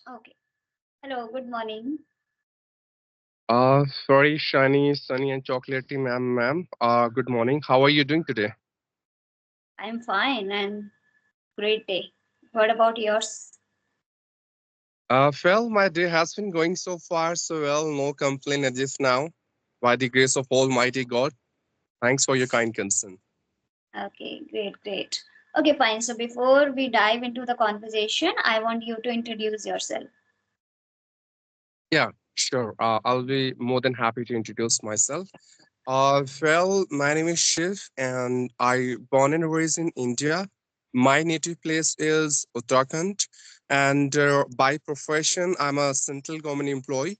Okay. Hello, good morning. Very shiny, sunny, and chocolatey, ma'am. Good morning. How are you doing today? I'm fine and great day. What about yours? Well, my day has been going so far so well. No complaint as of now. By the grace of Almighty God. Thanks for your kind concern. Okay, great, great. Okay, fine. So before we dive into the conversation, I want you to introduce yourself. Yeah, sure. I'll be more than happy to introduce myself. My name is Shiv, and I born and raised in India. My native place is Uttarakhand, and by profession, I'm a central government employee.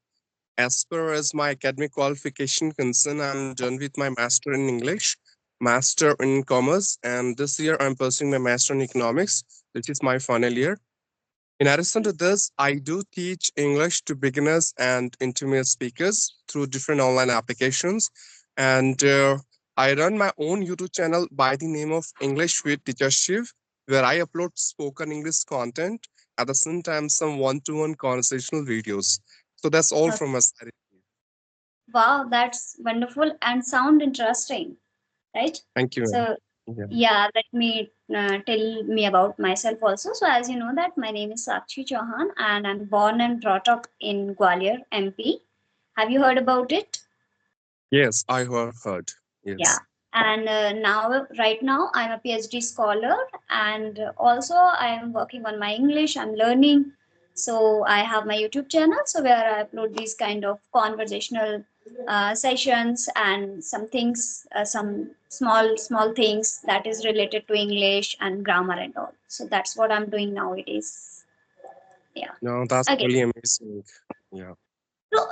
As far as my academic qualification concerned, I'm done with my master in English, master in commerce, and this year I'm pursuing my master in economics, which is my final year. In addition to this, I do teach English to beginners and intermediate speakers through different online applications. And I run my own YouTube channel by the name of English with Teacher Shiv, where I upload spoken English content at the same time some one-to-one conversational videos. So that's all Okay. from my side. Wow, that's wonderful and sound interesting, right? Thank you, ma'am. So Yeah. yeah, let me tell me about myself also. So as you know that my name is Sakshi Chauhan and I'm born and brought up in Gwalior, MP. Have you heard about it? Yes, I have heard. Yeah. Yes. And right now, I'm a PhD scholar, and also I am working on my English. I'm learning. So I have my YouTube channel, so where I upload these kind of conversational sessions and some things, some small things that is related to English and grammar and all. So that's what I'm doing nowadays. Yeah. No, that's Okay. really amazing. Yeah. So,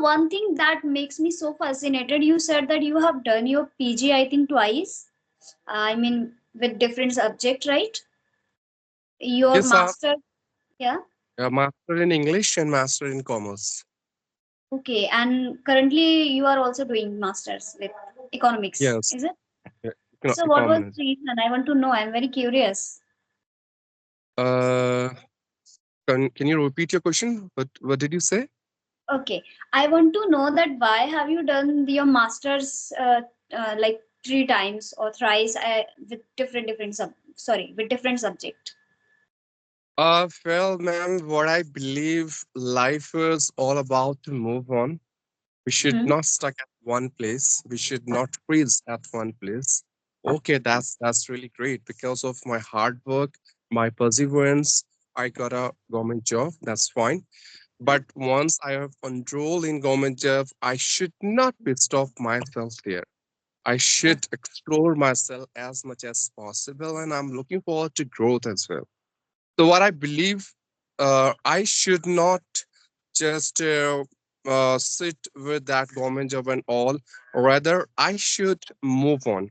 one thing that makes me so fascinated, you said that you have done your PG, I think, twice. I mean, with different subject, right? Your Yes, master, yeah. a master in English and master in commerce. Okay, and currently you are also doing masters with economics, Yes. is it? Yeah, So, what was economist. the reason? I want to know. I'm very curious. Uh, can you repeat your question? What did you say? Okay, I want to know that why have you done your masters like three times or thrice with different with different subject. Ma'am, what I believe life is all about to move on. We should Mm-hmm. not stuck at one place. We should not freeze at one place. Okay, that's really great. Because of my hard work, my perseverance, I got a government job. That's fine. But once I have enrolled in government job, I should not be stop myself there. I should explore myself as much as possible, and I'm looking forward to growth as well. So, what I believe, I should not just sit with that government job and all. Rather, I should move on.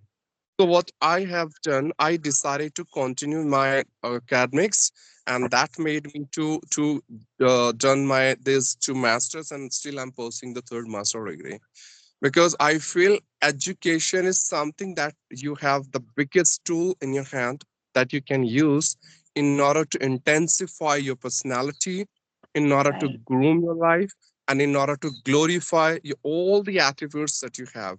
So, what I have done, I decided to continue my academics, and that made me to done my these two masters, and still I'm pursuing the third master degree because I feel education is something that you have the biggest tool in your hand that you can use in order to intensify your personality, in order to Right. groom your life, and in order to glorify all the attributes that you have.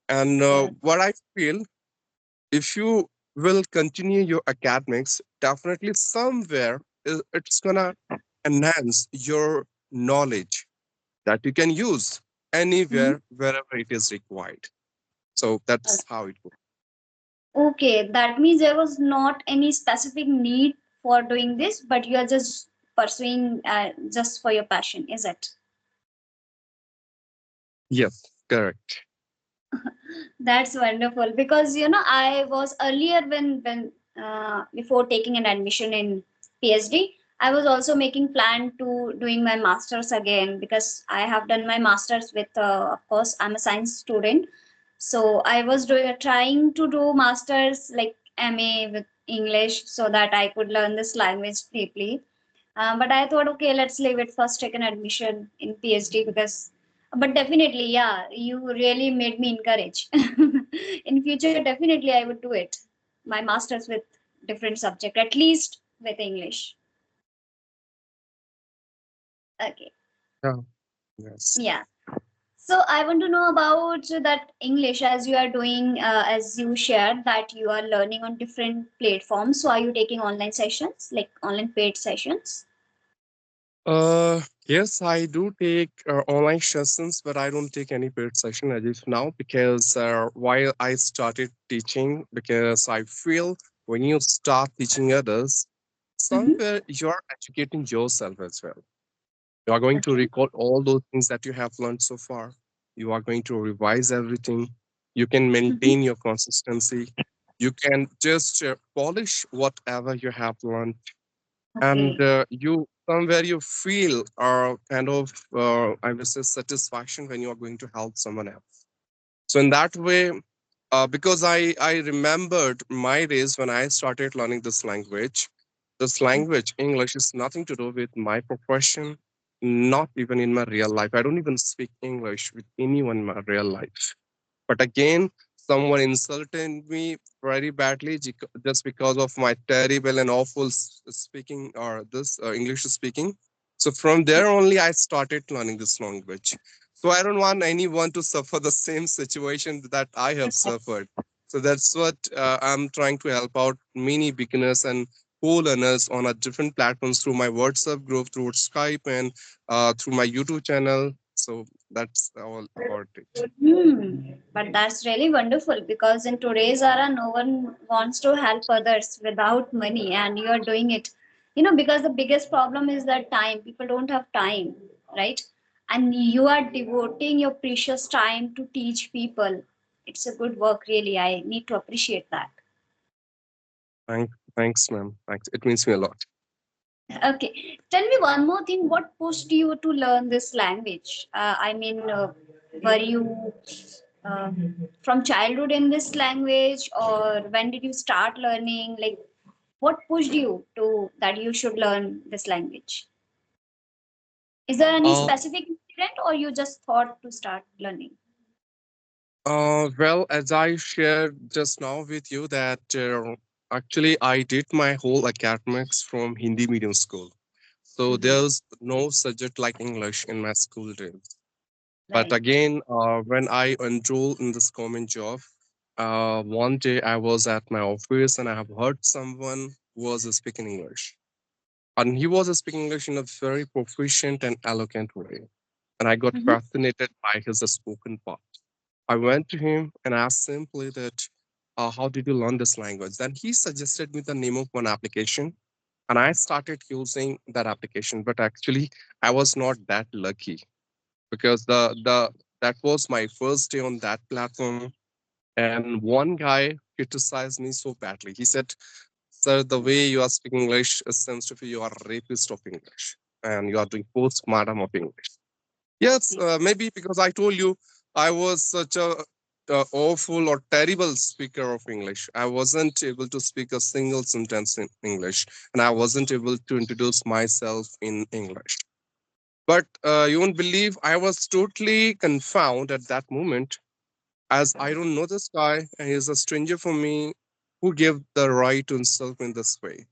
And Yeah. what I feel, if you will continue your academics, definitely somewhere it's gonna enhance your knowledge that you can use Mhm. anywhere, wherever it is required. So that's how it works. Okay, that means there was not any specific need for doing this, but you are just pursuing just for your passion, is it? Yes, correct. That's wonderful because I was earlier when before taking an admission in PhD, I was also making plan to doing my masters again because I have done my masters with of course I'm a science student, so I was doing trying to do masters like MA with English so that I could learn this language deeply. But I thought, okay, let's leave it first, take an admission in PhD because, but definitely, yeah, you really made me encourage. In future, definitely, I would do it. My masters with different subject, at least with English. Okay. Yeah. Yes. Yeah. So I want to know about that English as you are doing, as you shared that you are learning on different platforms. So are you taking online sessions, like online paid sessions? Yes, I do take online sessions, but I don't take any paid session as of now because while I started teaching, because I feel when you start teaching others, Mm-hmm. somewhere you're educating yourself as well. You are going to Okay. recall all those things that you have learned so far. You are going to revise everything. You can Mm-hmm. maintain your consistency. You can just polish whatever you have learned, and Okay. you somewhere you feel kind of I would say satisfaction when you are going to help someone else. So in that way, because I remembered my days when I started learning this language. This language, English, is nothing to do with my profession, not even in my real life. I don't even speak English with anyone in my real life. But again, someone insulted me very badly just because of my terrible and awful speaking or this English speaking. So from there only, I started learning this language. So I don't want anyone to suffer the same situation that I have suffered. So that's what I'm trying to help out many beginners and co-learners on a different platforms through my WhatsApp group, through Skype, and through my YouTube channel. So that's all about it. Hmm. But that's really wonderful because in today's era, no one wants to help others without money, and you are doing it. Because the biggest problem is that time. People don't have time, right? And you are devoting your precious time to teach people. It's a good work, really. I need to appreciate that. Thanks, ma'am. Thanks. It means me a lot. Okay, tell me one more thing. What pushed you to learn this language? Were you uh, from childhood in this language, or when did you start learning? Like, what pushed you to that you should learn this language? Is there any Uh, specific incident, or you just thought to start learning? well, as I shared just now with you that actually I did my whole academics from Hindi medium school. So Hmm. there's no subject like English in my school days. But Right. again, when I enrolled in this government job, one day I was at my office and I have heard someone was speaking English. And he was speaking English in a very proficient and eloquent way. And I got Mm-hmm. fascinated by his spoken part. I went to him and asked simply that, how did you learn this language? Then he suggested me the name of one application, and I started using that application. But actually, I was not that lucky because the that was my first day on that platform, and one guy criticized me so badly. He said, "Sir, the way you are speaking English seems to be you are a rapist of English, and you are doing postmortem of English." Yes, maybe because I told you I was such a awful or terrible speaker of English. I wasn't able to speak a single sentence in English, and I wasn't able to introduce myself in English. But you won't believe I was totally confounded at that moment, as I don't know this guy, and he's a stranger for me. Who gave the right to insult me in this way?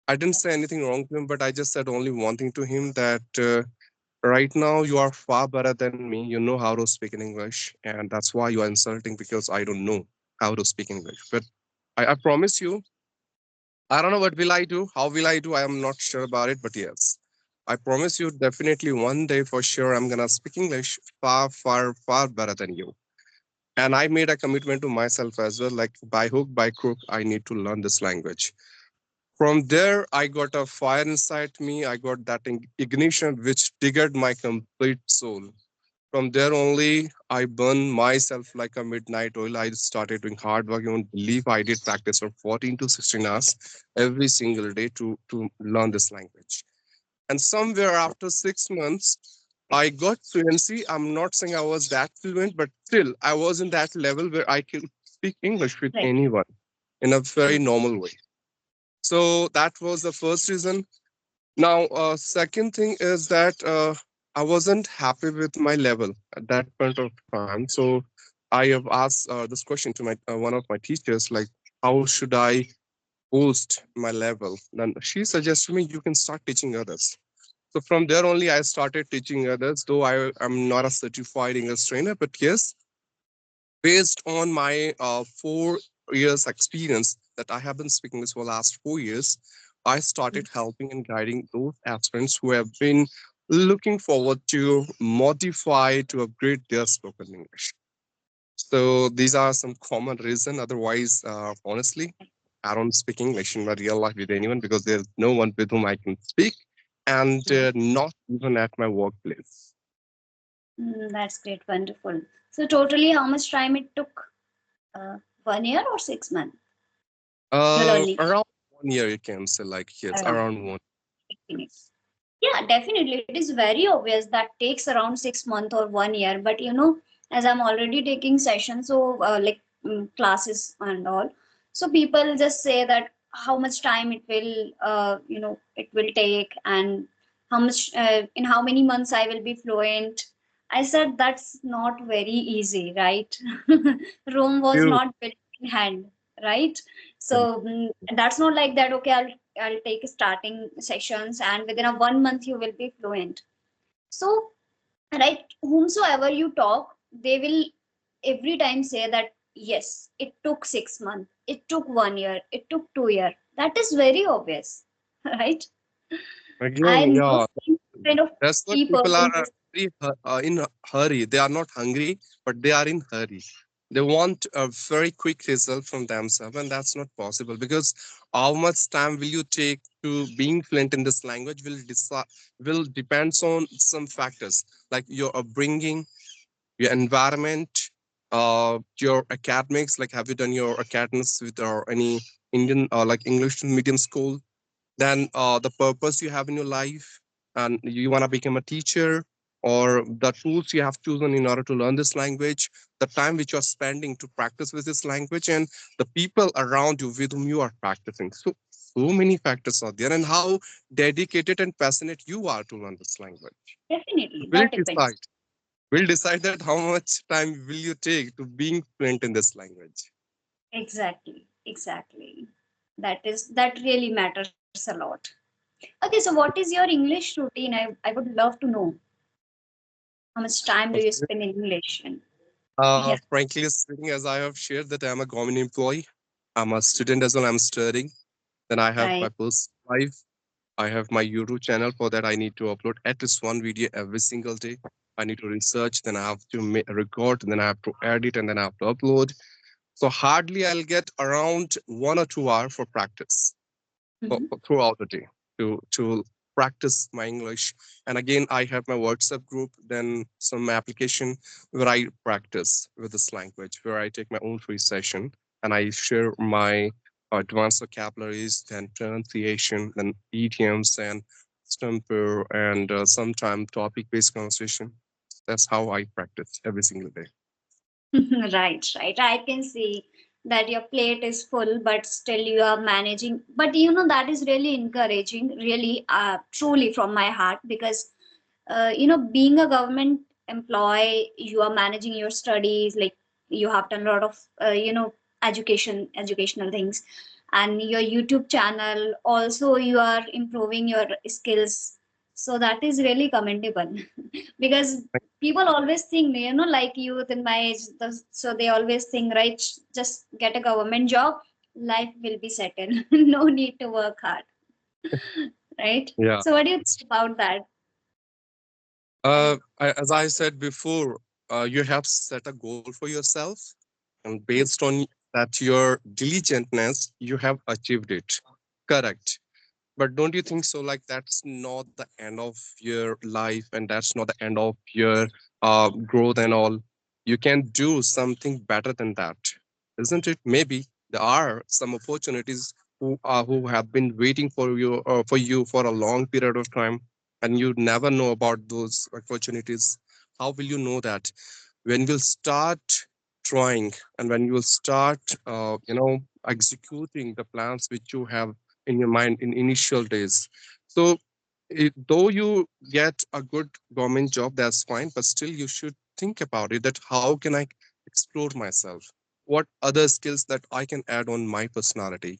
I didn't say anything wrong to him, but I just said only one thing to him that. Right now, you are far better than me. You know how to speak in English, and that's why you are insulting because I don't know how to speak English. But I promise you, I don't know what will I do, how will I do. I am not sure about it, but yes, I promise you, definitely one day for sure, I'm gonna speak English far, far, far better than you. And I made a commitment to myself as well, like by hook, by crook, I need to learn this language. From there, I got a fire inside me. I got that ignition which triggered my complete soul. From there only, I burned myself like a midnight oil. I started doing hard work. You won't believe I did practice for 14 to 16 hours every single day to learn this language. And somewhere after 6 months, I got fluency. I'm not saying I was that fluent, but still, I was in that level where I can speak English with Right. anyone in a very normal way. So that was the first reason. Now, second thing is that I wasn't happy with my level at that point of time. So I have asked this question to my one of my teachers, like, how should I boost my level? Then she suggested me you can start teaching others. So from there only, I started teaching others. Though I am not a certified English trainer, but yes, based on my 4 years experience that I have been speaking this for last 4 years, I started helping and guiding those aspirants who have been looking forward to modify to upgrade their spoken English. So these are some common reason. Otherwise, honestly, I don't speak English in my real life with anyone because there's no one with whom I can speak, and not even at my workplace. That's great, wonderful. So totally, how much time it took? 1 year or 6 months? Your learning. Around 1 year, you can say, like, yes, Around around one. 6 minutes. Yeah, definitely. It is very obvious that takes around 6 months or 1 year. But as I'm already taking sessions, so like classes and all, so people just say that how much time it will, it will take, and how much, in how many months I will be fluent. I said that's not very easy, right? Rome was You, not built in hand, right? So that's not like that. Okay, I'll take starting sessions and within a 1 month you will be fluent. So, right, whomsoever you talk, they will every time say that yes, it took 6 months, it took 1 year, it took 2 year. That is very obvious, right? I again, know yeah, same kind of that's what people people are in this. in a hurry. They are not hungry, but they are in hurry. They want a very quick result from themselves, and that's not possible because how much time will you take to being fluent in this language will depends on some factors like your upbringing, your environment, your academics. Like, have you done your academics with or any Indian or like English medium school? Then the purpose you have in your life, and you want to become a teacher, or the tools you have chosen in order to learn this language, the time which you're spending to practice with this language, and the people around you with whom you are practicing. So many factors are there, and how dedicated and passionate you are to learn this language Definitely will that depends. decide will decide that how much time will you take to being fluent in this language. Exactly. That really matters a lot. Okay, so what is your English routine? I would love to know how much time do you Okay. spend in English. And yeah, Frankly speaking, as I have shared that I'm a government employee, I'm a student as well. I'm studying. Then I have my right. personal life. I have my YouTube channel. For that, I need to upload at least one video every single day. I need to research. Then I have to record. Then I have to edit, and then I have to upload. So hardly I'll get around 1 or 2 hours for practice Mhm. throughout the day to practice my English. And again, I have my WhatsApp group, then some application where I practice with this language, where I take my own free session and I share my advanced vocabularies, then pronunciation, then idioms and stumper, and sometime topic-based conversation. That's how I practice every single day. Right. I can see that your plate is full, but still you are managing. But that is really encouraging, really, truly from my heart, because being a government employee, you are managing your studies, like you have done a lot of educational things, and your YouTube channel also you are improving your skills. So that is really commendable because people always think, like youth in my age, so they always think, right, just get a government job, life will be settled. No need to work hard, right? Yeah. So what do you think about that? As I said before, you have set a goal for yourself, and based on that, your diligentness, you have achieved it. Correct. But don't you think so? Like, that's not the end of your life, and that's not the end of your growth and all. You can do something better than that, isn't it? Maybe there are some opportunities who have been waiting for you for a long period of time, and you never know about those opportunities. How will you know that? When you'll start trying, and when you will start executing the plans which you have in your mind in initial days. So though you get a good government job, that's fine, but still you should think about it, that how can I explore myself, what other skills that I can add on my personality,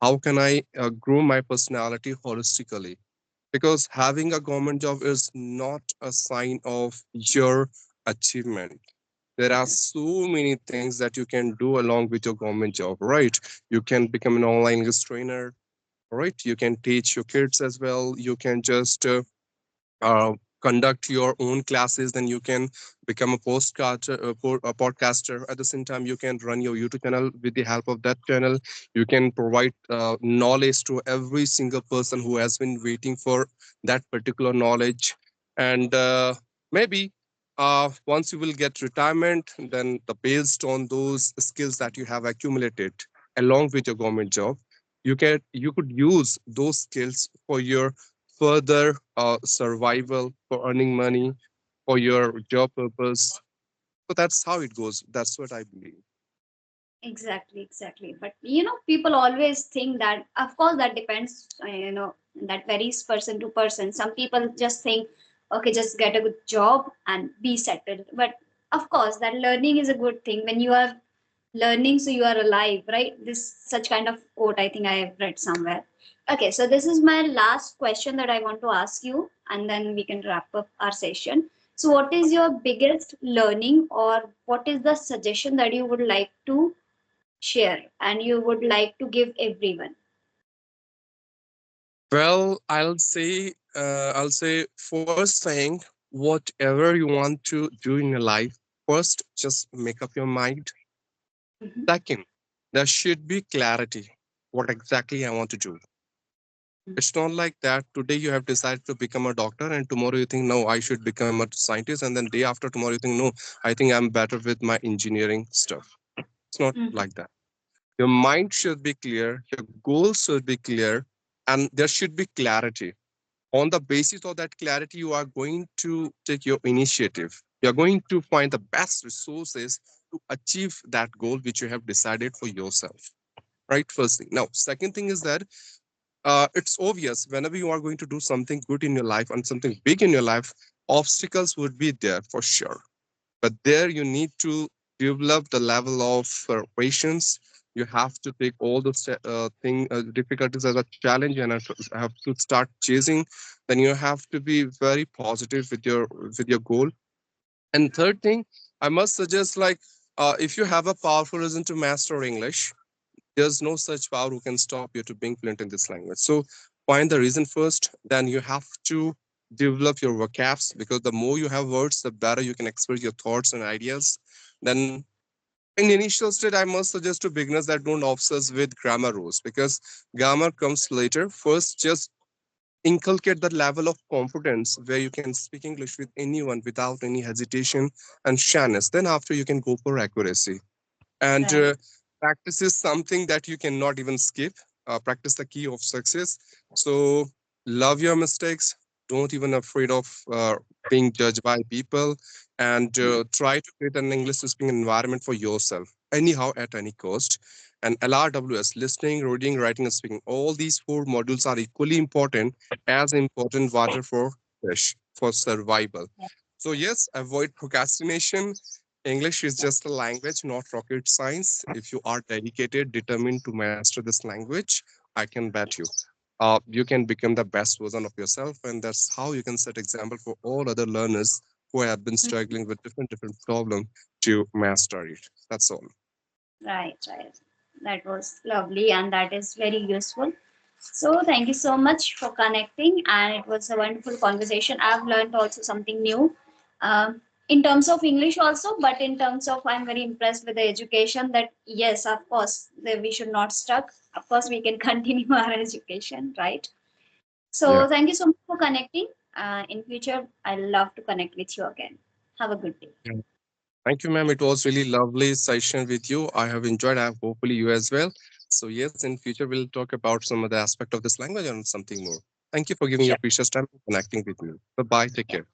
how can I grow my personality holistically. because having a government job is not a sign of your achievement. There are so many things that you can do along with your government job, right? You can become an online English trainer, right? You can teach your kids as well. You can just uh, conduct your own classes, then you can become a postcaster, a podcaster. At the same time, you can run your YouTube channel. With the help of that channel, you can provide knowledge to every single person who has been waiting for that particular knowledge. And maybe once you will get retirement, then based on those skills that you have accumulated along with your government job, you could use those skills for your further survival, for earning money, for your job purpose. So that's how it goes. That's what I believe. Exactly, exactly. But people always think that, of course, that depends, that varies person to person. Some people just think, okay, just get a good job and be settled. But of course, that learning is a good thing. When you are learning, so you are alive, right? This such kind of quote I think I have read somewhere. Okay, so this is my last question that I want to ask you, and then we can wrap up our session. So, what is your biggest learning, or what is the suggestion that you would like to share and you would like to give everyone? Well, I'll say first thing, whatever you want to do in your life, first just make up your mind. Mhm, Second, there should be clarity. What exactly I want to do. It's not like that today you have decided to become a doctor and tomorrow you think no, I should become a scientist, and then day after tomorrow you think no, I think I'm better with my engineering stuff. It's not mhm, like that. Your mind should be clear, your goals should be clear, and there should be clarity. On the basis of that clarity, you are going to take your initiative. You're going to find the best resources to achieve that goal which you have decided for yourself. Right, first thing. Now, second thing is that it's obvious whenever you are going to do something good in your life and something big in your life, obstacles would be there for sure, but there you need to develop the level of patience. You have to take all the difficulties as a challenge and have to start chasing. Then you have to be very positive with your goal. And third thing, I must suggest, like, if you have a powerful reason to master English, there's no such power who can stop you to being fluent in this language. So find the reason first, then you have to develop your vocabs, because the more you have words, the better you can express your thoughts and ideas. Then in initial state, I must suggest to beginners that don't obsess with grammar rules, because grammar comes later. First, just inculcate the level of confidence where you can speak English with anyone without any hesitation and shyness. Then after you can go for accuracy. And right. practice is something that you cannot even skip. Practice the key of success. So love your mistakes. Don't even afraid of being judged by people, and try to create an English speaking environment for yourself anyhow at any cost. And LRWS, listening, reading, writing, and speaking, all these four modules are equally important, as important water for fish, for survival. So yes, avoid procrastination. English is just a language, not rocket science. If you are dedicated, determined to master this language, I can bet you, you can become the best version of yourself, and that's how you can set example for all other learners who have been struggling with different problems to master it. That's all. Right, right. That was lovely and that is very useful. So, thank you so much for connecting, and it was a wonderful conversation. I've learned also something new in terms of English, also, but in terms of, I'm very impressed with the education. That, yes, of course, that we should not stuck. Of course, we can continue our education, right? Yeah. So, thank you so much for connecting. In future, I love to connect with you again. Have a good day. Yeah. Thank you, ma'am. It was really lovely session with you. I have enjoyed. I hopefully you as well. So yes, in future we'll talk about some of the aspect of this language and something more. Thank you for giving your Sure. precious time and connecting with me. Bye bye. Take Yeah. care.